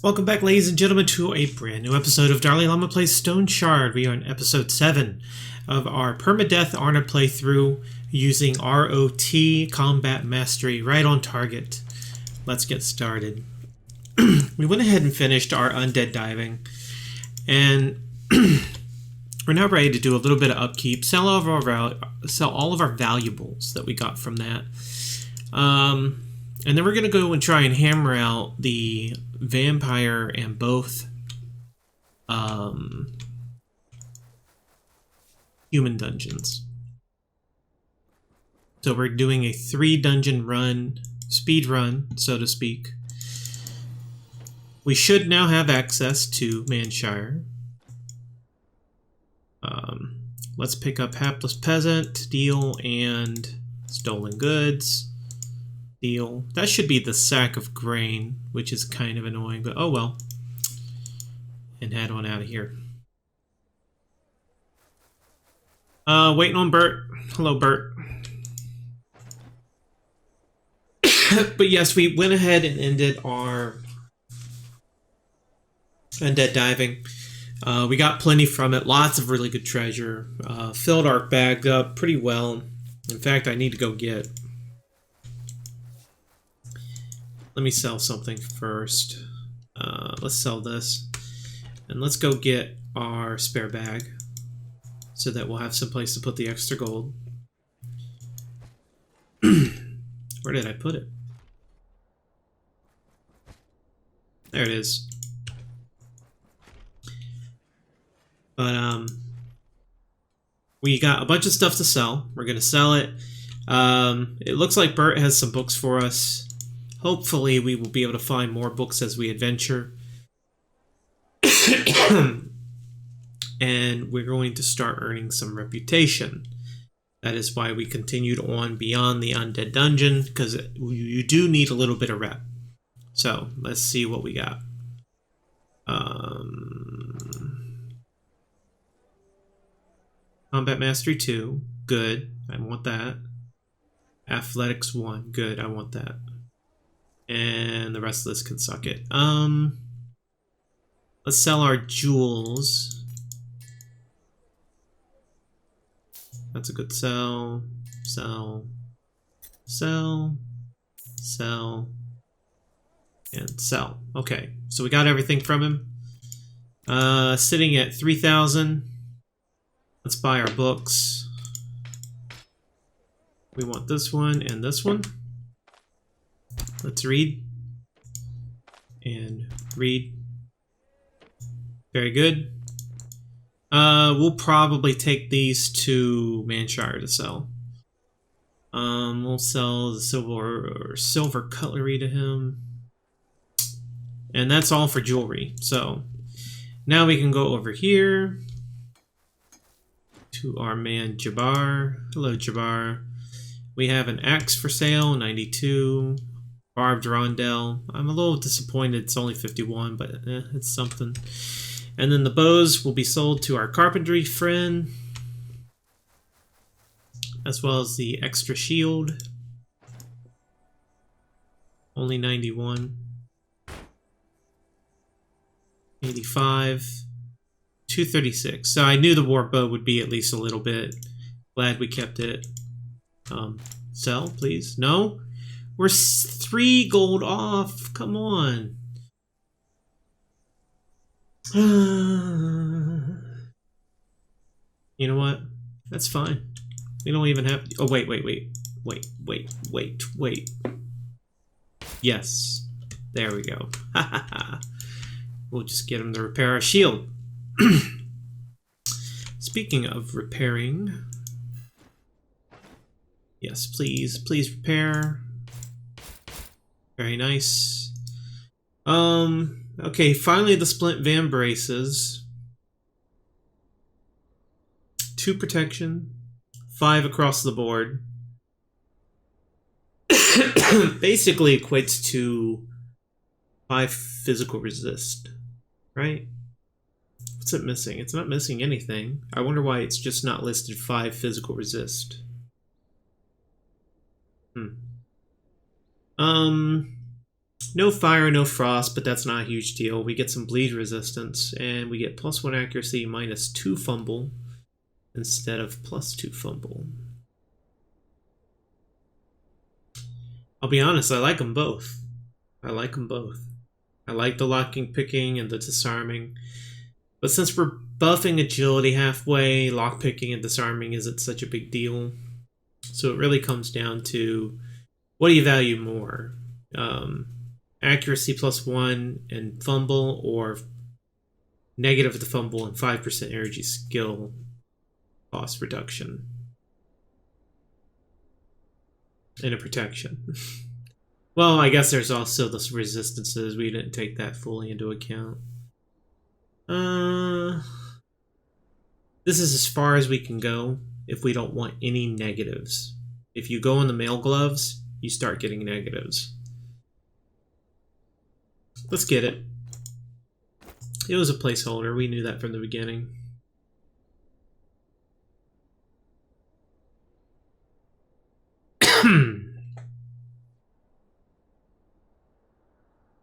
Welcome back, ladies and gentlemen, to a brand new episode of DarLeeLlama Plays Stoneshard. We are in episode 7 of our Permadeath Arna playthrough using ROT Combat Mastery right on target. Let's get started. We went ahead and finished our undead diving, and we're now ready to do a little bit of upkeep, sell all of our valuables that we got from that. And then we're going to go and try and hammer out the vampire and both human dungeons. So we're doing a 3 dungeon run, speed run, so to speak. We should now have access to Manshire. Let's pick up Hapless Peasant, deal, and Stolen Goods. Deal. That should be the sack of grain, which is kind of annoying, but oh well. And head on out of here. Waiting on Bert. Hello, Bert. But yes, we went ahead and ended our undead diving. We got plenty from it. Lots of really good treasure. Filled our bag up pretty well. In fact, I need to go get... Let me sell something first. Let's sell this. And let's go get our spare bag so that we'll have some place to put the extra gold. Where did I put it? There it is. But we got a bunch of stuff to sell. We're gonna sell it. It looks like Bert has some books for us. Hopefully we will be able to find more books as we adventure. And we're going to start earning some reputation. That is why we continued on beyond the undead dungeon, because you do need a little bit of rep. So let's see what we got. Combat Mastery 2, good, I want that. Athletics 1, good, I want that. And the rest of this can suck it. Let's sell our jewels. That's a good sell. Sell. Sell. Sell. And sell. Okay, so we got everything from him. Sitting at 3,000. Let's buy our books. We want this one and this one. Let's read. And read. Very good. We'll probably take these to Manshire to sell. We'll sell the silver cutlery to him. And that's all for jewelry. So now we can go over here to our man Jabbar. Hello, Jabbar. We have an axe for sale, 92. Barbed rondelle. I'm a little disappointed it's only 51, but it's something. And then the bows will be sold to our carpentry friend, as well as the extra shield. Only 91. 85. 236. So I knew the war bow would be at least a little bit. Glad we kept it. Sell, please. No? We're 3 gold off. Come on. You know what? That's fine. We don't even have... Oh, wait. Yes. There we go. We'll just get him to repair our shield. Speaking of repairing... Yes, please. Please repair. Very nice. Okay, finally the splint van braces. 2 protection. 5 across the board. Basically equates to 5 physical resist. Right? What's it missing? It's not missing anything. I wonder why it's just not listed 5 physical resist. No fire, no frost, but that's not a huge deal. We get some bleed resistance, and we get +1 accuracy, -2 fumble, instead of +2 fumble. I'll be honest, I like them both. I like them both. I like the locking picking and the disarming. But since we're buffing agility halfway, lockpicking and disarming isn't such a big deal. So it really comes down to, what do you value more? Accuracy +1 and fumble, or negative the fumble and 5% energy skill cost reduction? And a protection. Well, I guess there's also the resistances. We didn't take that fully into account. This is as far as we can go if we don't want any negatives. If you go in the mail gloves, you start getting negatives. Let's get it. It was a placeholder. We knew that from the beginning.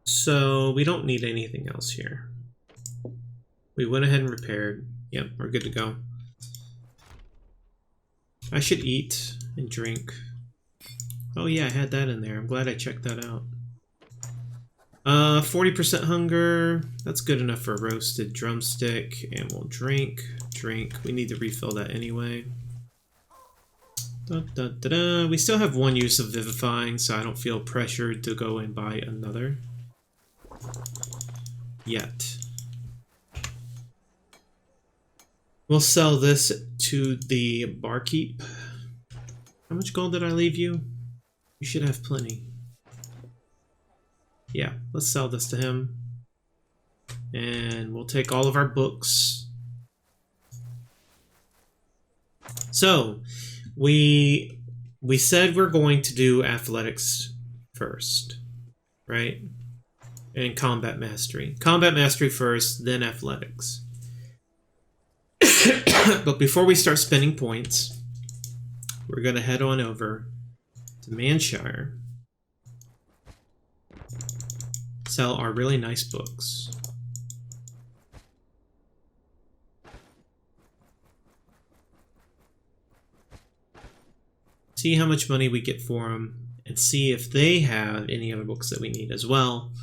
So we don't need anything else here. We went ahead and repaired. Yep, we're good to go. I should eat and drink. Oh yeah, I had that in there. I'm glad I checked that out. 40% hunger. That's good enough for a roasted drumstick. And we'll drink. We need to refill that anyway. We still have one use of vivifying, so I don't feel pressured to go and buy another. Yet. We'll sell this to the barkeep. How much gold did I leave you? You should have plenty. Yeah, let's sell this to him. And we'll take all of our books. So, we said we're going to do athletics first, right? And combat mastery. Combat mastery first, then athletics. But before we start spending points, we're going to head on over to Manshire. Sell our really nice books. See how much money we get for them, and see if they have any other books that we need as well,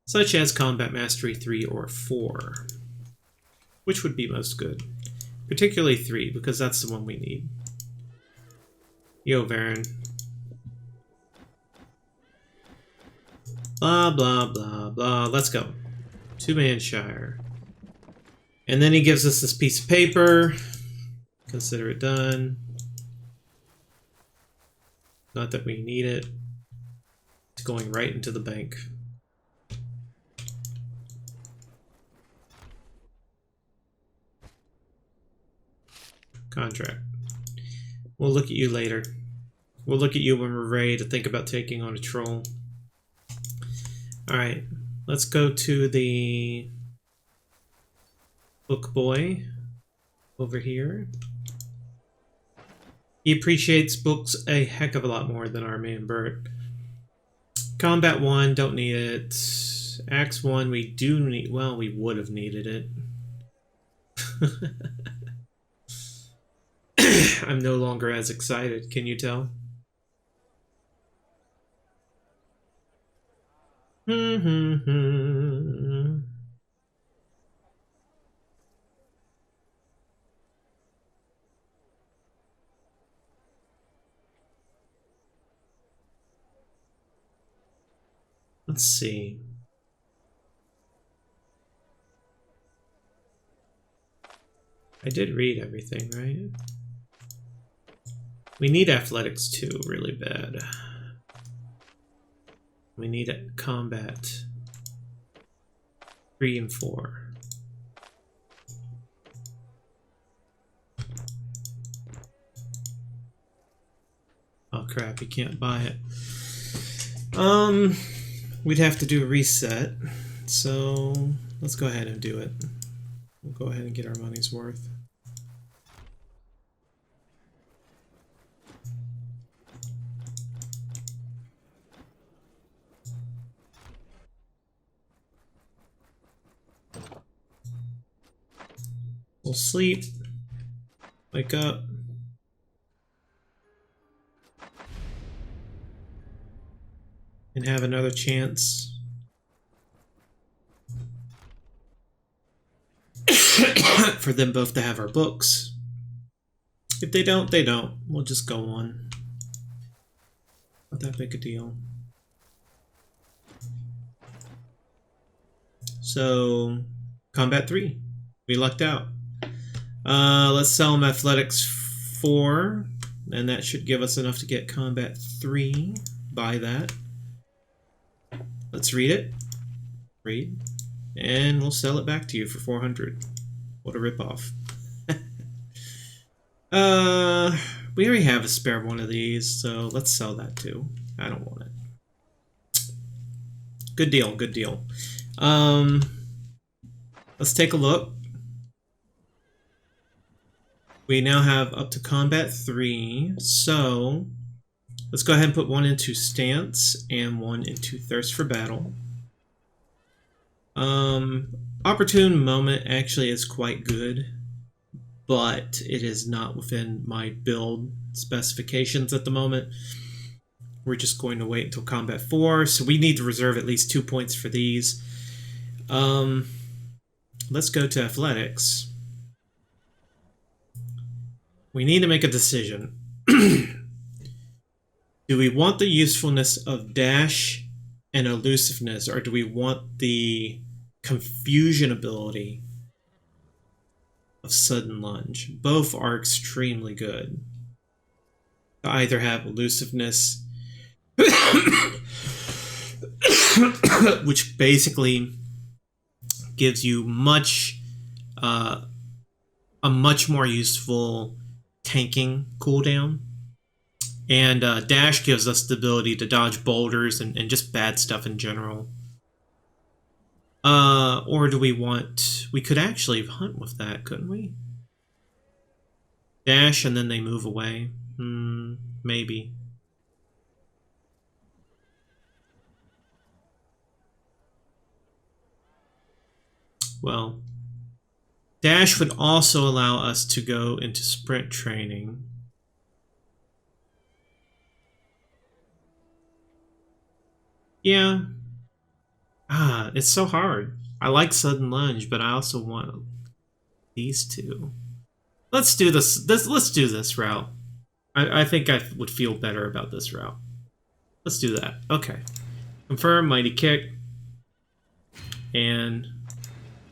such as Combat Mastery 3 or 4. Which would be most good? Particularly 3, because that's the one we need. Yo, Varen. Blah, blah, blah, blah. Let's go. To Manshire. And then he gives us this piece of paper. Consider it done. Not that we need it. It's going right into the bank. Contract. We'll look at you later. We'll look at you when we're ready to think about taking on a troll. Alright, let's go to the book boy over here. He appreciates books a heck of a lot more than our man Bert. Combat 1, don't need it. Axe 1, we do need... Well, we would have needed it. I'm no longer as excited, can you tell? Let's see. I did read everything, right? We need athletics too, really bad. We need combat 3 and 4. Oh crap, you can't buy it. We'd have to do a reset. So let's go ahead and do it. We'll go ahead and get our money's worth. We'll sleep. Wake up. And have another chance. For them both to have our books. If they don't, they don't. We'll just go on. Not that big a deal. So, Combat 3. We lucked out. Let's sell them Athletics 4. And that should give us enough to get Combat 3. Buy that. Let's read it. Read. And we'll sell it back to you for 400. What a ripoff. We already have a spare one of these, so let's sell that too. I don't want it. Good deal, good deal. Let's take a look. We now have up to Combat 3, so let's go ahead and put one into Stance and one into Thirst for Battle. Opportune Moment actually is quite good, but it is not within my build specifications at the moment. We're just going to wait until Combat 4, so we need to reserve at least 2 points for these. Let's go to Athletics. We need to make a decision. Do we want the usefulness of Dash and Elusiveness, or do we want the Confusion ability of Sudden Lunge? Both are extremely good. To either have Elusiveness, which basically gives you a much more useful tanking cooldown, and Dash gives us the ability to dodge boulders and just bad stuff in general. Or do we want... We could actually hunt with that, couldn't we? Dash and then they move away. Maybe. Well, Dash would also allow us to go into sprint training. Yeah. It's so hard. I like Sudden Lunge, but I also want these two. Let's do this. Let's do this route. I think I would feel better about this route. Let's do that. Okay. Confirm Mighty Kick and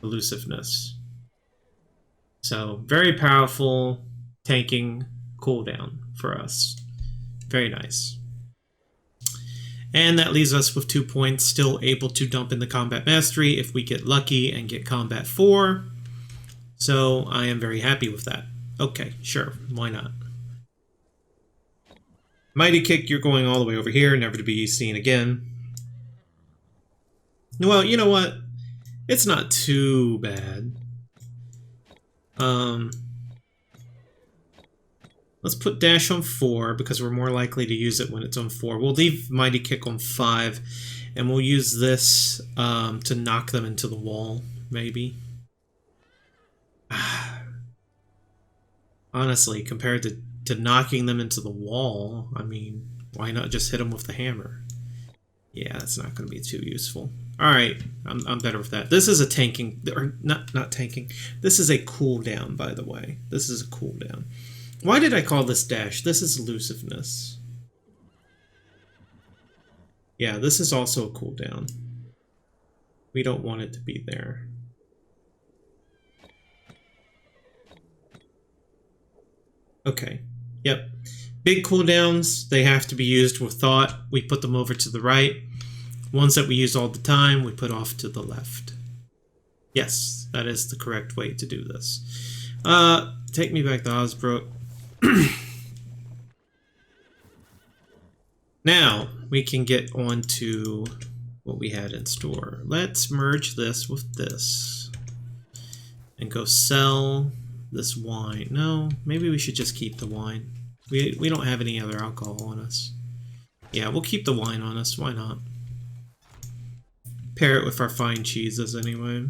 Elusiveness. So very powerful tanking cooldown for us. Very nice. And that leaves us with 2 points, still able to dump in the Combat Mastery if we get lucky and get Combat 4. So I am very happy with that. Okay, sure, why not? Mighty Kick, you're going all the way over here, never to be seen again. Well, you know what? It's not too bad. Let's put Dash on 4 because we're more likely to use it when it's on 4. We'll leave Mighty Kick on 5, and we'll use this to knock them into the wall, maybe. Honestly, compared to knocking them into the wall, I mean, why not just hit them with the hammer? Yeah, that's not going to be too useful. Alright, I'm better with that. This is a tanking, or not tanking. This is a cooldown, by the way. This is a cooldown. Why did I call this Dash? This is Elusiveness. Yeah, this is also a cooldown. We don't want it to be there. Okay, yep. Big cooldowns, they have to be used with thought. We put them over to the right. Ones that we use all the time, we put off to the left. Yes, that is the correct way to do this. Take me back to Osbrook. Now, we can get on to what we had in store. Let's merge this with this. And go sell this wine. No, maybe we should just keep the wine. We don't have any other alcohol on us. Yeah, we'll keep the wine on us. Why not? Pair it with our fine cheeses anyway.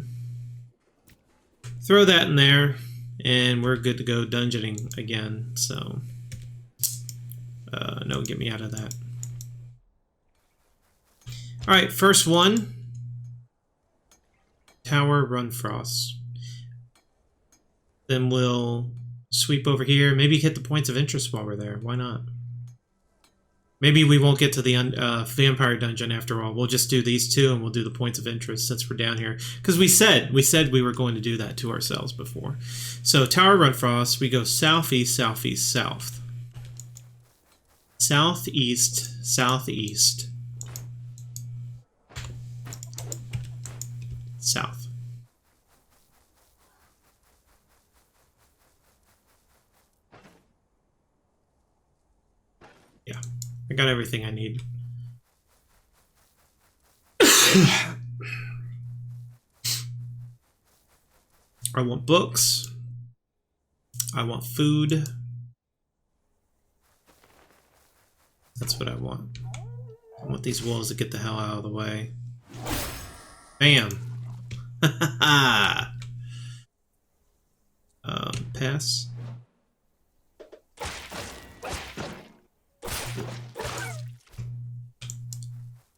Throw that in there. And we're good to go dungeoning again, so... no, get me out of that. Alright, first one. Tower Run Frost. Then we'll sweep over here. Maybe hit the points of interest while we're there. Why not? Maybe we won't get to the vampire dungeon after all. We'll just do these two and we'll do the points of interest since we're down here. Because we said we were going to do that to ourselves before. So Tower Run Frost, we go southeast, southeast, south. Southeast, southeast. South. Yeah, I got everything I need. I want books. I want food. That's what I want. I want these wolves to get the hell out of the way. Bam! Pass.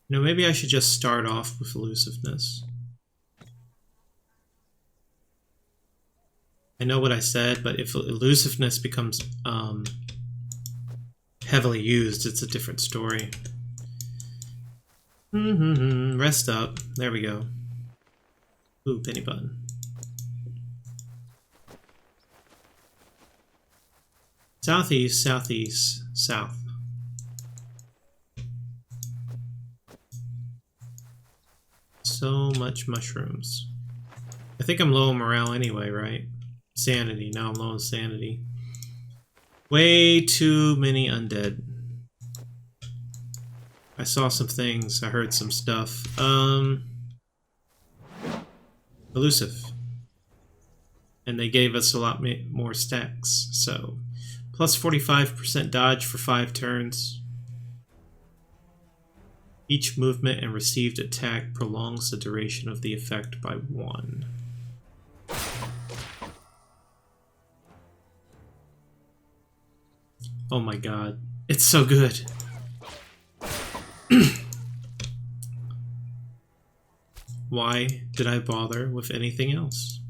You know, maybe I should just start off with elusiveness. I know what I said, but if elusiveness becomes heavily used, it's a different story. Rest up. There we go. Ooh, penny button. Southeast, southeast, south. So much mushrooms. I think I'm low on morale anyway, right? Sanity. Now I'm low on sanity. Way too many undead. I saw some things. I heard some stuff. Elusive. And they gave us a lot more stacks. So, plus 45% dodge for 5 turns. Each movement and received attack prolongs the duration of the effect by 1. Oh my god. It's so good. Why did I bother with anything else?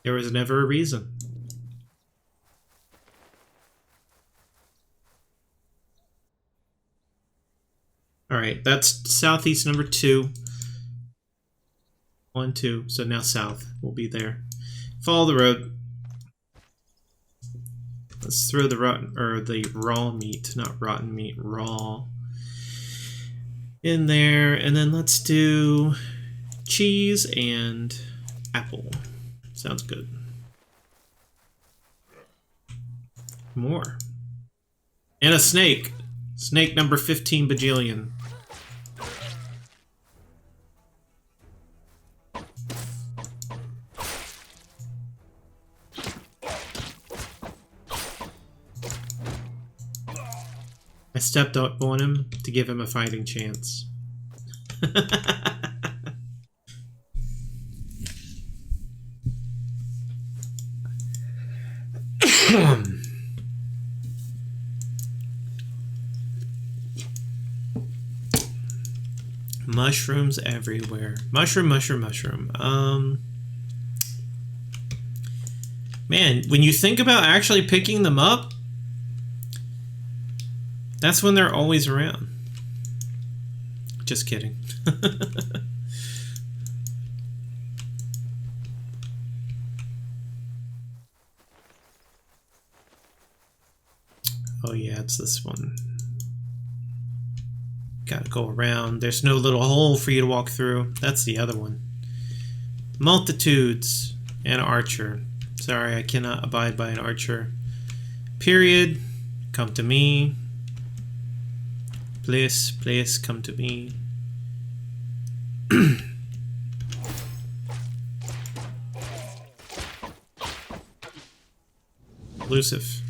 There was never a reason. Alright, that's southeast number 2. 1, 2. So now south. We'll be there. Follow the road. Let's throw the raw meat, not rotten meat, raw in there, and then let's do cheese and apple. Sounds good. More. And a snake. Snake number 15 bajillion. I stepped up on him to give him a fighting chance. Mushrooms everywhere. Mushroom, mushroom, mushroom. Man, when you think about actually picking them up, that's when they're always around. Just kidding. Oh yeah, it's this one. Gotta go around. There's no little hole for you to walk through. That's the other one. Multitudes and archer. Sorry, I cannot abide by an archer. Period. Come to me. Please, please come to me. Elusive.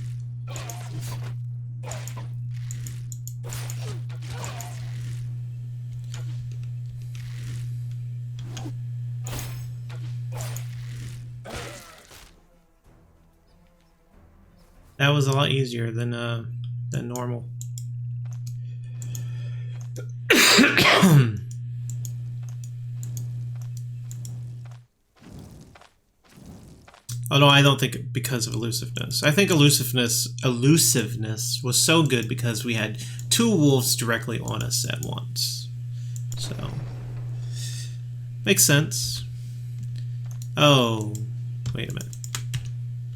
That was a lot easier than normal. Although I don't think because of elusiveness. I think elusiveness was so good because we had 2 wolves directly on us at once. So makes sense. Oh, wait a minute.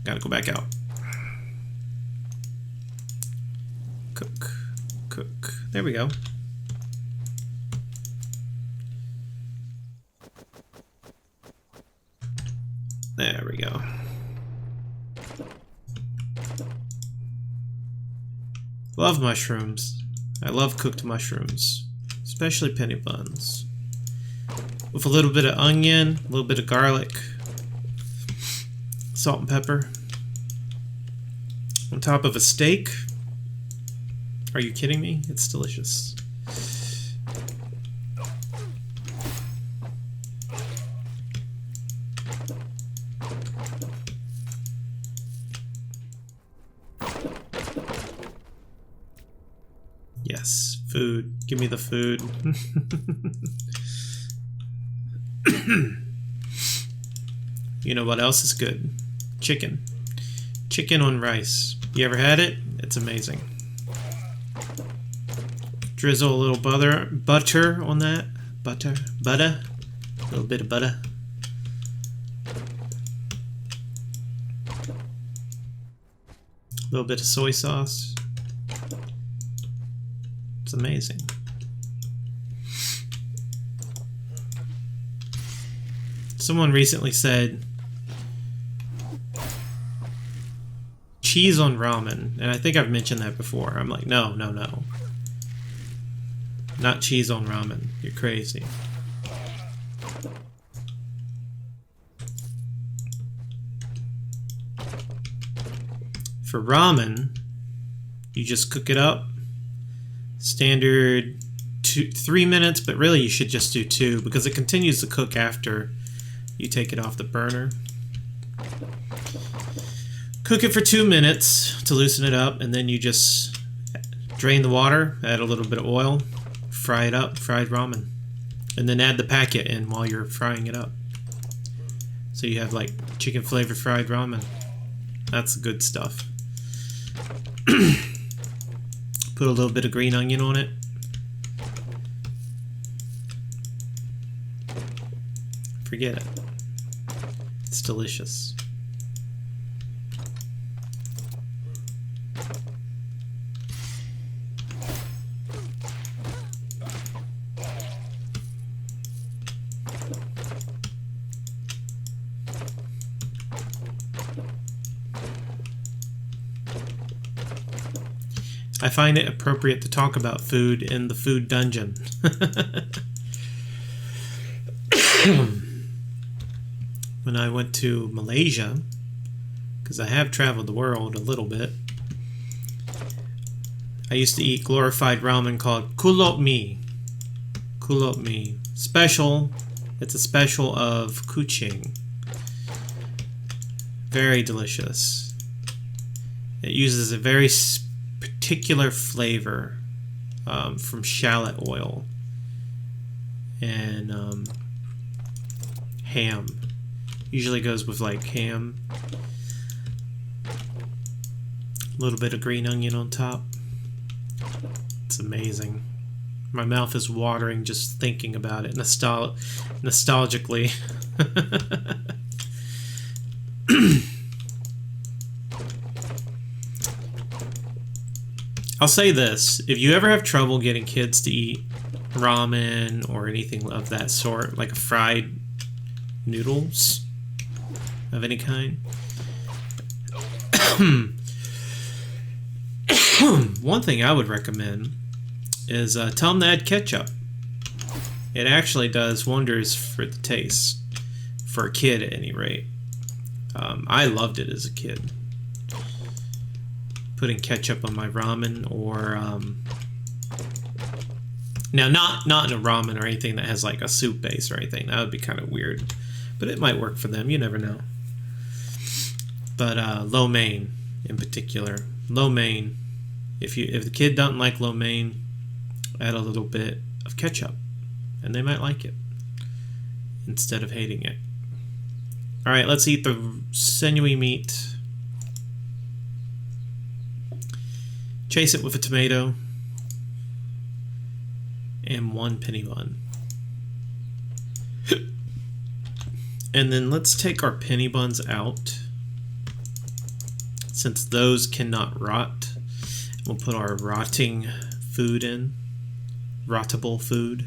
Gotta go back out. Cook. Cook. There we go. There we go. Love mushrooms. I love cooked mushrooms, especially penny buns. With a little bit of onion, a little bit of garlic, salt and pepper. On top of a steak. Are you kidding me? It's delicious. Yes, food. Give me the food. You know what else is good? Chicken. Chicken on rice. You ever had it? It's amazing. Drizzle a little butter on that. Butter. A little bit of butter. A little bit of soy sauce. It's amazing. Someone recently said cheese on ramen, and I think I've mentioned that before. I'm like, no. Not cheese on ramen. You're crazy. For ramen, you just cook it up. Standard 3 minutes, but really you should just do 2 because it continues to cook after you take it off the burner. Cook it for 2 minutes to loosen it up, and then you just drain the water, add a little bit of oil, fry it up, fried ramen, and then add the packet in while you're frying it up. So you have like chicken flavored fried ramen. That's good stuff. Put a little bit of green onion on it. Forget it. It's delicious. I find it appropriate to talk about food in the food dungeon. When I went to Malaysia, because I have traveled the world a little bit, I used to eat glorified ramen called kulop mie. Kulop mie. Special. It's a special of Kuching. Very delicious. It uses a very particular flavor from shallot oil and ham. Usually goes with like ham. A little bit of green onion on top. It's amazing. My mouth is watering just thinking about it nostalgically. I'll say this, if you ever have trouble getting kids to eat ramen or anything of that sort, like fried noodles of any kind, one thing I would recommend is tell them to add ketchup. It actually does wonders for the taste, for a kid at any rate. I loved it as a kid. Putting ketchup on my ramen, or now not in a ramen or anything that has like a soup base or anything. That would be kind of weird, but it might work for them. You never know. But lo mein in particular. Lo mein. If the kid doesn't like lo mein, add a little bit of ketchup, and they might like it instead of hating it. All right, let's eat the sinewy meat. Chase it with a tomato and 1 penny bun. And then let's take our penny buns out, since those cannot rot. We'll put our rotting food in. Rottable food.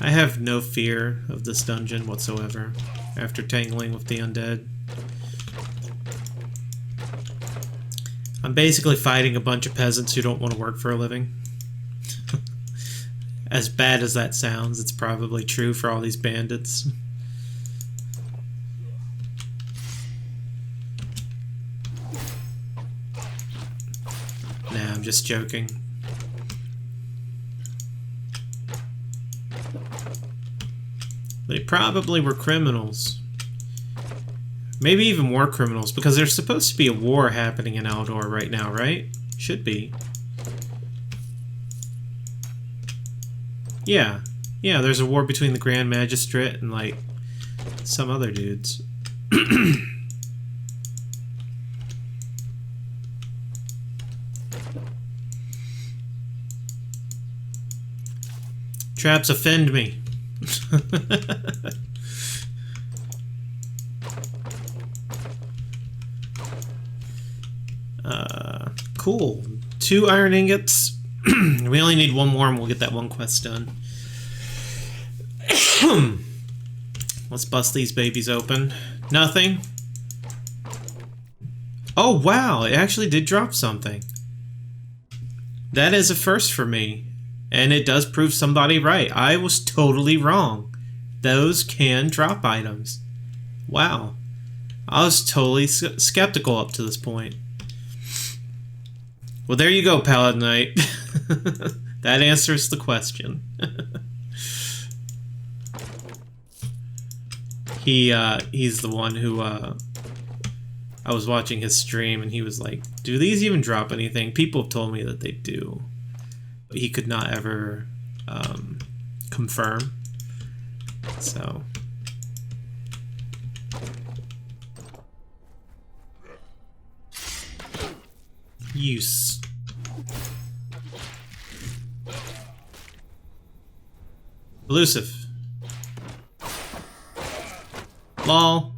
I have no fear of this dungeon whatsoever after tangling with the undead. I'm basically fighting a bunch of peasants who don't want to work for a living. As bad as that sounds, it's probably true for all these bandits. Nah, I'm just joking. They probably were criminals. Maybe even more criminals, because there's supposed to be a war happening in Aldor right now, right? Should be. Yeah. Yeah, there's a war between the Grand Magistrate and, like, some other dudes. Traps offend me. Cool. 2 iron ingots. We only need 1 more and we'll get that 1 quest done. Let's bust these babies open. Nothing. Oh wow, it actually did drop something. That is a first for me. And it does prove somebody right. I was totally wrong. Those can drop items. Wow. I was totally skeptical up to this point. Well, there you go, Paladin Knight. That answers the question. He's the one who, I was watching his stream and he was like, do these even drop anything? People have told me that they do. But he could not ever confirm. So. Use. Elusive. Lol.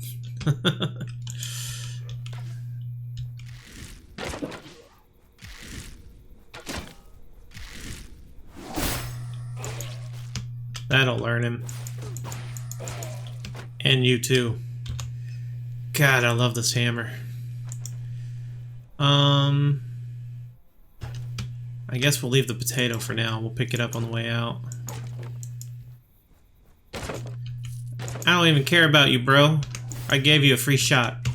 That'll learn him. And you too. God, I love this hammer. I guess we'll leave the potato for now. We'll pick it up on the way out. I don't even care about you, bro. I gave you a free shot.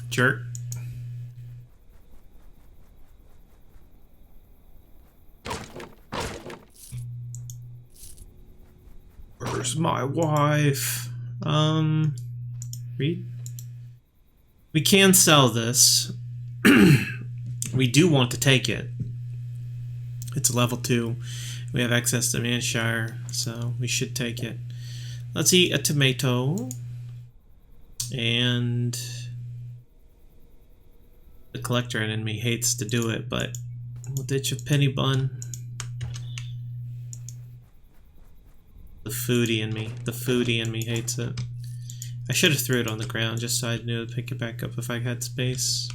Jerk. Where's my wife? Read. We can sell this. We do want to take it. It's level 2. We have access to Manshire, so we should take it. Let's eat a tomato. And the collector in me hates to do it, but we'll ditch a penny bun. The foodie in me hates it. I should have threw it on the ground just so I knew to pick it back up if I had space.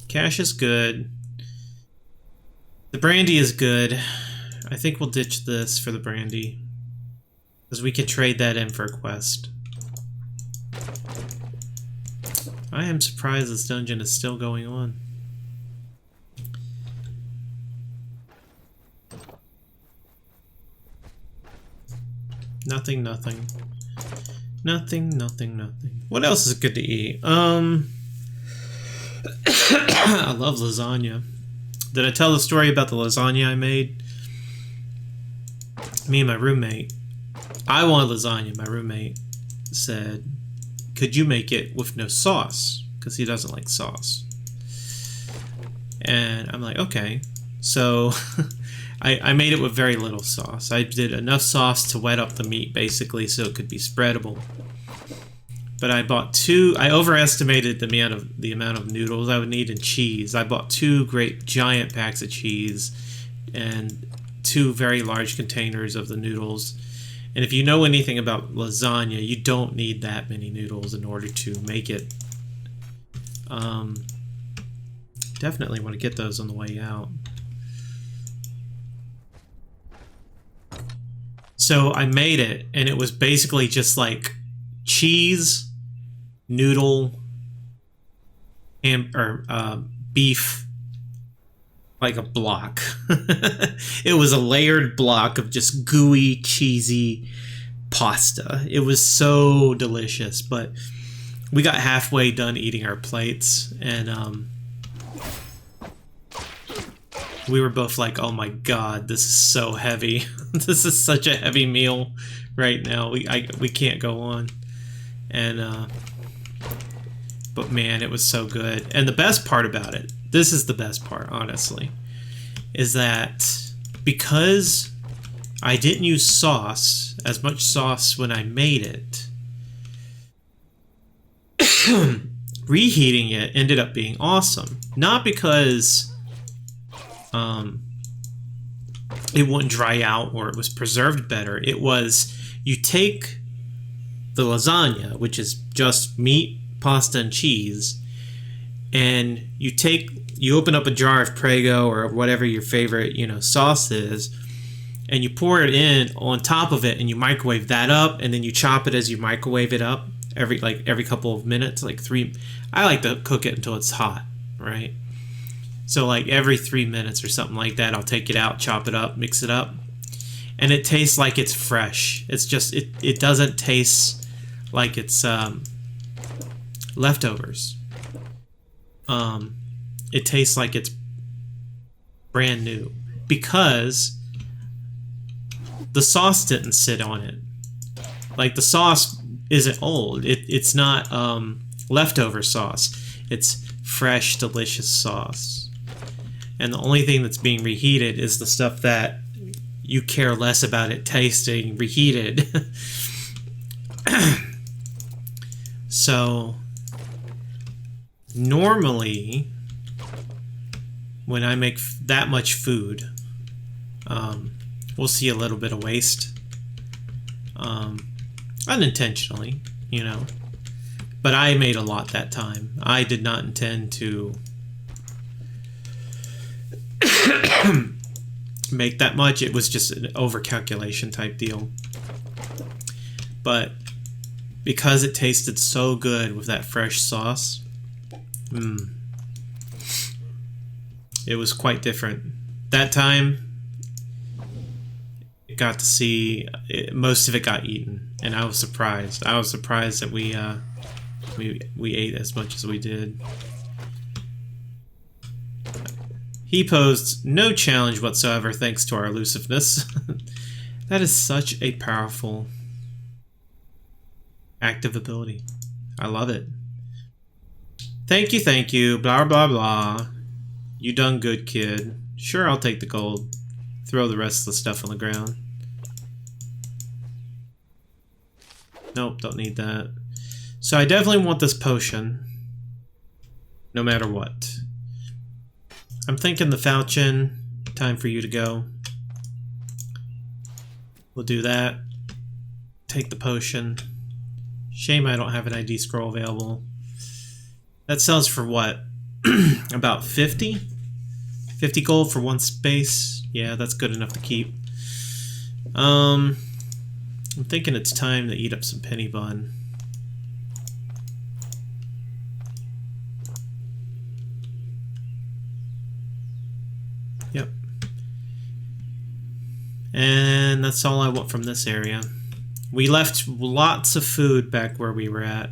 Cash is good. The brandy is good. I think we'll ditch this for the brandy, because we could trade that in for a quest. I am surprised this dungeon is still going on. Nothing, nothing. Nothing, nothing, nothing. What else is good to eat? I love lasagna. Did I tell the story about the lasagna I made? Me and my roommate. I wanted lasagna. My roommate said, could you make it with no sauce? Because he doesn't like sauce. And I'm like, okay. So I made it with very little sauce. I did enough sauce to wet up the meat, basically, so it could be spreadable. But I bought I overestimated the amount of noodles I would need and cheese. I bought 2 great giant packs of cheese and 2 very large containers of the noodles. And if you know anything about lasagna, you don't need that many noodles in order to make it. Definitely want to get those on the way out. So I made it, and it was basically just like cheese, noodle, beef, like a block. It was a layered block of just gooey, cheesy pasta. It was so delicious, but we got halfway done eating our plates, and we were both like, oh my god, this is so heavy. This is such a heavy meal right now. We can't go on. And but man, it was so good. And the best part about it, this is the best part, honestly, is that because I didn't use sauce, as much sauce when I made it, reheating it ended up being awesome. Not because it wouldn't dry out or it was preserved better. It was, you take the lasagna, which is just meat, pasta, and cheese, and you open up a jar of Prego or whatever your favorite, sauce is, and you pour it in on top of it, and you microwave that up, and then you chop it as you microwave it up every couple of minutes, like 3. I like to cook it until it's hot, right? So like every 3 minutes or something like that, I'll take it out, chop it up, mix it up, and it tastes like it's fresh. It's just it doesn't taste like it's leftovers. It tastes like it's brand new because the sauce didn't sit on it. Like the sauce isn't old. It's not leftover sauce. It's fresh, delicious sauce. And the only thing that's being reheated is the stuff that you care less about it tasting reheated. So normally when I make that much food, we'll see a little bit of waste, unintentionally, but I made a lot that time. I did not intend to make that much. It was just an overcalculation type deal. But because it tasted so good with that fresh sauce, it was quite different. That time, it got to see most of it got eaten, and I was surprised. I was surprised that we ate as much as we did. He posed no challenge whatsoever thanks to our elusiveness. That is such a powerful active ability. I love it. Thank you, blah blah blah. You done good, kid. Sure, I'll take the gold. Throw the rest of the stuff on the ground. Nope, don't need that. So I definitely want this potion, no matter what. I'm thinking the falchion. Time for you to go. We'll do that. Take the potion. Shame I don't have an ID scroll available. That sells for what? About 50? 50 gold for 1 space. Yeah, that's good enough to keep. I'm thinking it's time to eat up some penny bun. Yep. And that's all I want from this area. We left lots of food back where we were at.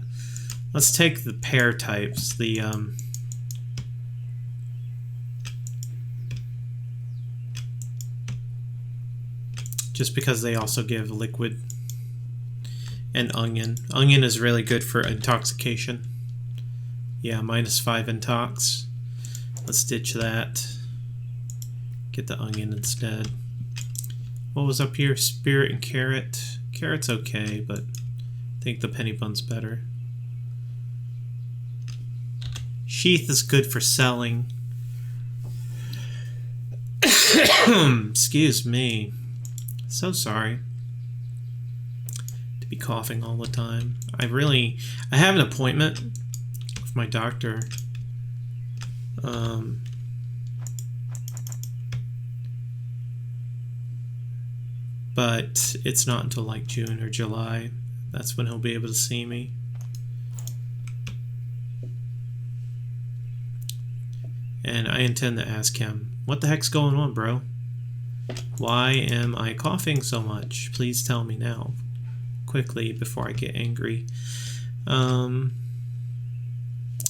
Let's take the pear types. The just because they also give liquid. And onion. Onion is really good for intoxication. Yeah, -5 intox. Let's ditch that. Get the onion instead. What was up here? Spirit and carrot. Carrot's okay, but I think the penny bun's better. Sheath is good for selling. Excuse me. So sorry. Be coughing all the time. I have an appointment with my doctor. But it's not until like June or July. That's when he'll be able to see me. And I intend to ask him, what the heck's going on, bro? Why am I coughing so much? Please tell me now. Quickly before I get angry. And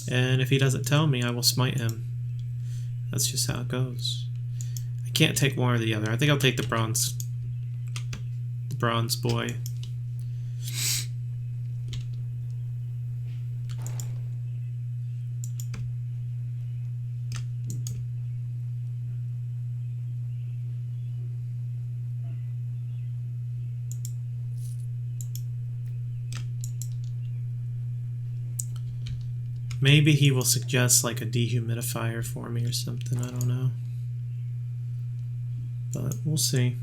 if he doesn't tell me, I will smite him. That's just how it goes. I can't take one or the other. I think I'll take the bronze boy. Maybe he will suggest like a dehumidifier for me or something, I don't know. But we'll see.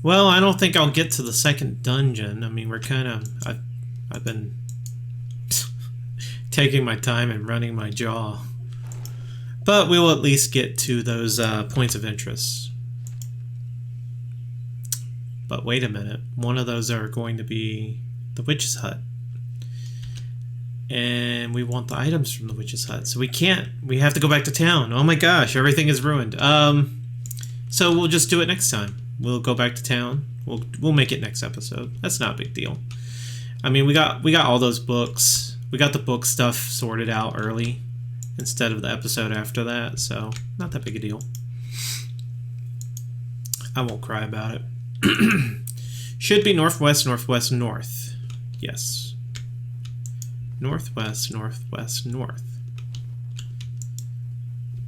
Well, I don't think I'll get to the second dungeon. I mean, we're kind of... I've been taking my time and running my jaw. But we will at least get to those points of interest. But wait a minute. One of those are going to be the witch's hut. And we want the items from the witch's hut. So we can't. We have to go back to town. Oh my gosh, everything is ruined. So we'll just do it next time. We'll go back to town. We'll make it next episode. That's not a big deal. I mean, we got all those books. We got the book stuff sorted out early instead of the episode after that. So not that big a deal. I won't cry about it. Should be northwest, northwest, north. Yes. Northwest, northwest, north.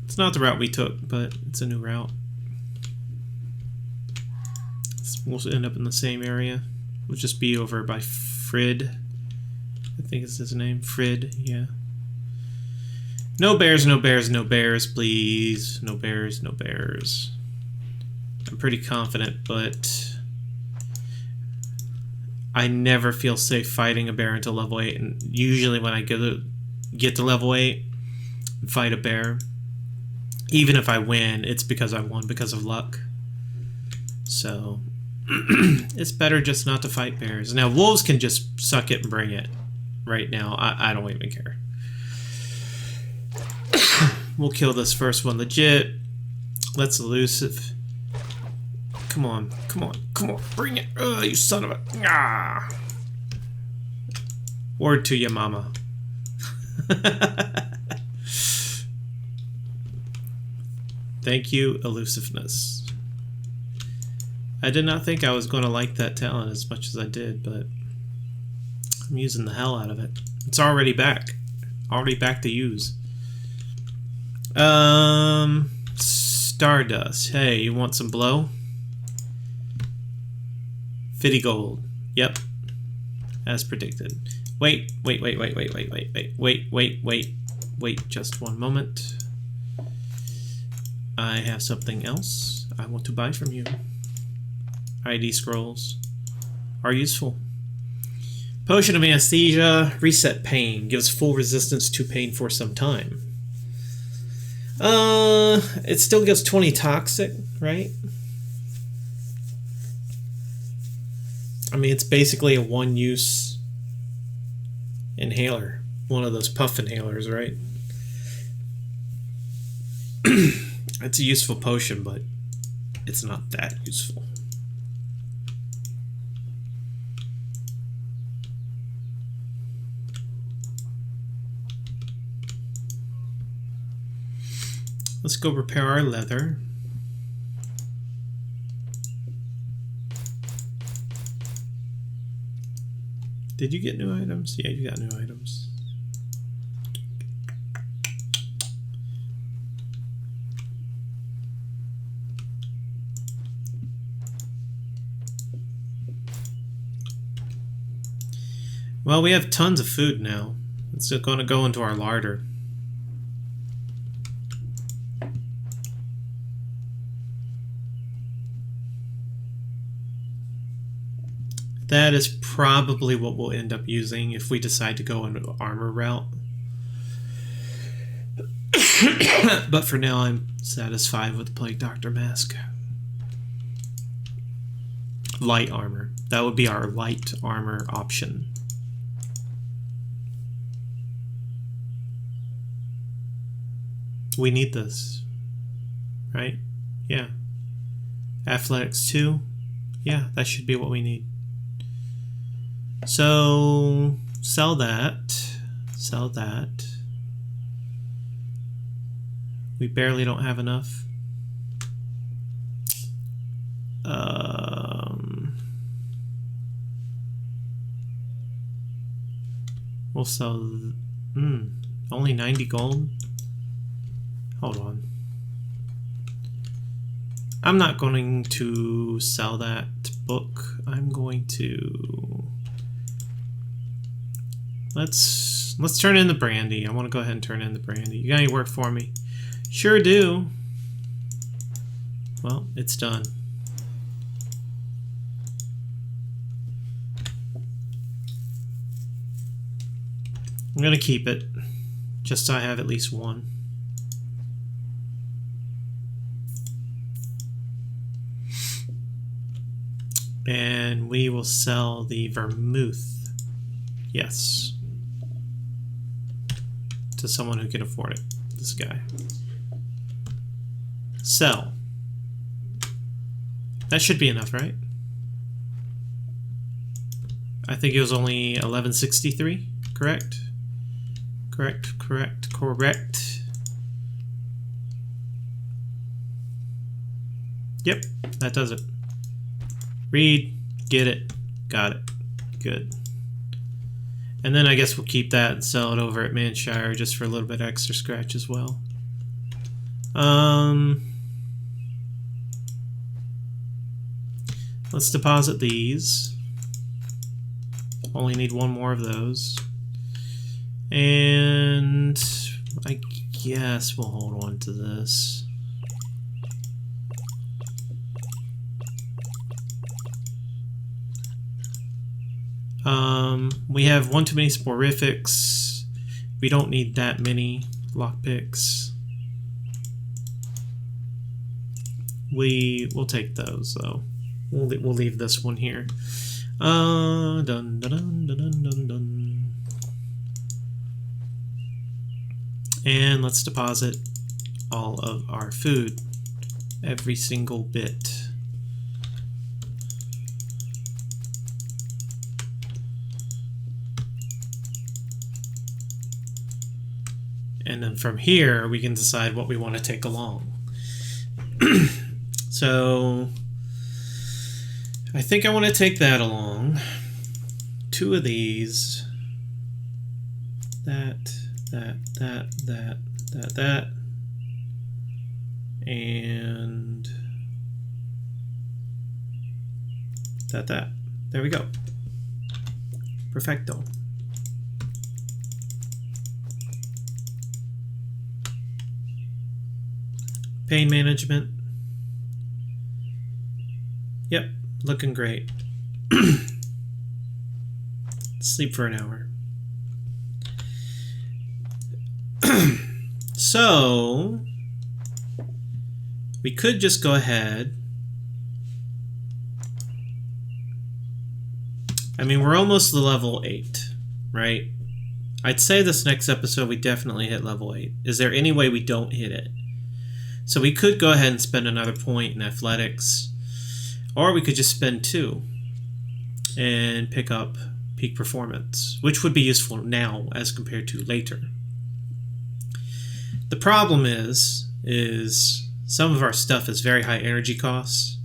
It's not the route we took, but it's a new route. We'll end up in the same area. We'll just be over by Frid. I think it's his name. Frid, yeah. No bears, no bears, no bears, please. No bears, no bears. I'm pretty confident, but I never feel safe fighting a bear until level 8, and usually when I get to level 8 and fight a bear, even if I win, it's because I won because of luck. So it's better just not to fight bears. Now wolves can just suck it and bring it. Right now, I don't even care. We'll kill this first one legit. Let's elusive. Come on, come on, come on, bring it! You son of a... Ah. Word to your mama. Thank you, elusiveness. I did not think I was going to like that talent as much as I did, but I'm using the hell out of it. It's already back. Already back to use. Stardust. Hey, you want some blow? 50 gold. Yep. As predicted. Wait, just one moment. I have something else I want to buy from you. ID scrolls are useful. Potion of anesthesia, reset pain, gives full resistance to pain for some time. It still gives 20 toxic, right? I mean, it's basically a one-use inhaler. One of those puff inhalers, right? It's a useful potion, but it's not that useful. Let's go repair our leather. Did you get new items? Yeah, you got new items. Well, we have tons of food now. It's going to go into our larder. That is probably what we'll end up using if we decide to go into the armor route. But for now, I'm satisfied with the Plague Doctor mask. Light armor. That would be our light armor option. We need this, right? Yeah. Athletics 2. Yeah, that should be what we need. So, sell that. Sell that. We barely don't have enough. We'll sell... only 90 gold? Hold on. I'm not going to sell that book. I'm going to... Let's turn in the brandy. I want to go ahead and turn in the brandy. You got any work for me? Sure do. Well, it's done. I'm going to keep it, just so I have at least one. And we will sell the vermouth. Yes. To someone who can afford it. This guy. Sell. That should be enough, right? I think it was only 1163, correct? Correct. Yep, that does it. Read, get it, got it, good. And then I guess we'll keep that and sell it over at Manshire just for a little bit extra scratch as well. Let's deposit these. Only need one more of those. And I guess we'll hold on to this. We have one too many sporifics. We don't need that many lockpicks. We'll take those though. We'll leave this one here. Dun dun dun dun dun dun. And let's deposit all of our food. Every single bit. And then from here, we can decide what we want to take along. So, I think I want to take that along. 2 of these. That. And that. There we go. Perfecto. Pain management. Yep, looking great. Sleep for an hour. So, we could just go ahead. I mean, we're almost to level 8, right? I'd say this next episode we definitely hit level 8. Is there any way we don't hit it? So we could go ahead and spend another point in athletics, or we could just spend 2 and pick up peak performance, which would be useful now as compared to later. The problem is is some of our stuff is very high energy costs,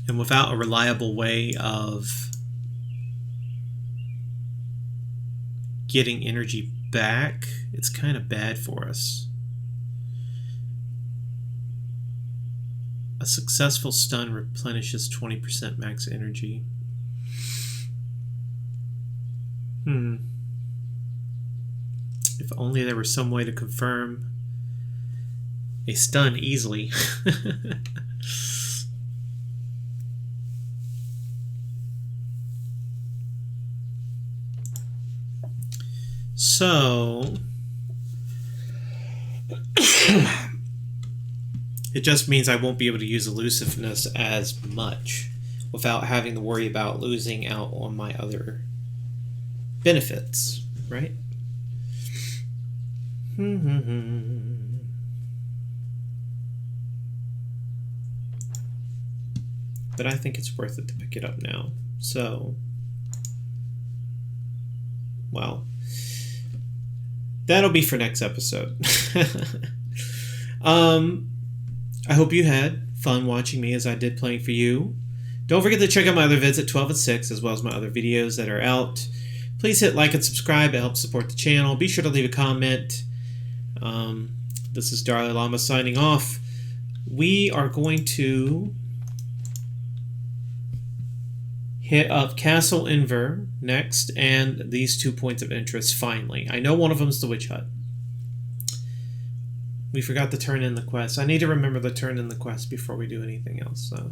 and without a reliable way of getting energy back, it's kind of bad for us. A successful stun replenishes 20% max energy. If only there were some way to confirm a stun easily. So it just means I won't be able to use elusiveness as much without having to worry about losing out on my other benefits, right? But I think it's worth it to pick it up now. So, well, that'll be for next episode. I hope you had fun watching me as I did playing for you. Don't forget to check out my other vids at 12 and 6, as well as my other videos that are out. Please hit like and subscribe. It helps support the channel. Be sure to leave a comment. This is DarLeeLlama signing off. We are going to hit up Castle Inver next, and these 2 points of interest finally. I know one of them is the Witch Hut. We forgot to turn in the quest. I need to remember to turn in the quest before we do anything else. So.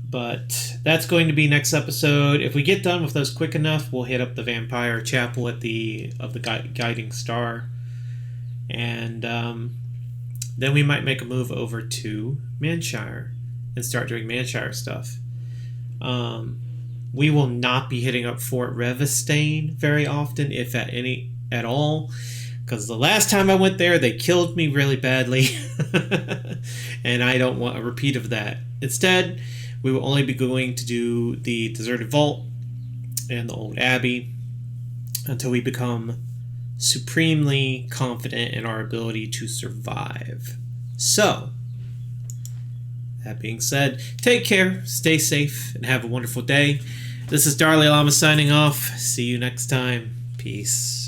But that's going to be next episode. If we get done with those quick enough, we'll hit up the Vampire Chapel at the Guiding Star. And then we might make a move over to Manshire and start doing Manshire stuff. We will not be hitting up Fort Revestane very often, if at all, because the last time I went there, they killed me really badly, and I don't want a repeat of that. Instead, we will only be going to do the Deserted Vault and the Old Abbey until we become supremely confident in our ability to survive. So, that being said, take care, stay safe, and have a wonderful day. This is DarLeeLlama signing off. See you next time. Peace.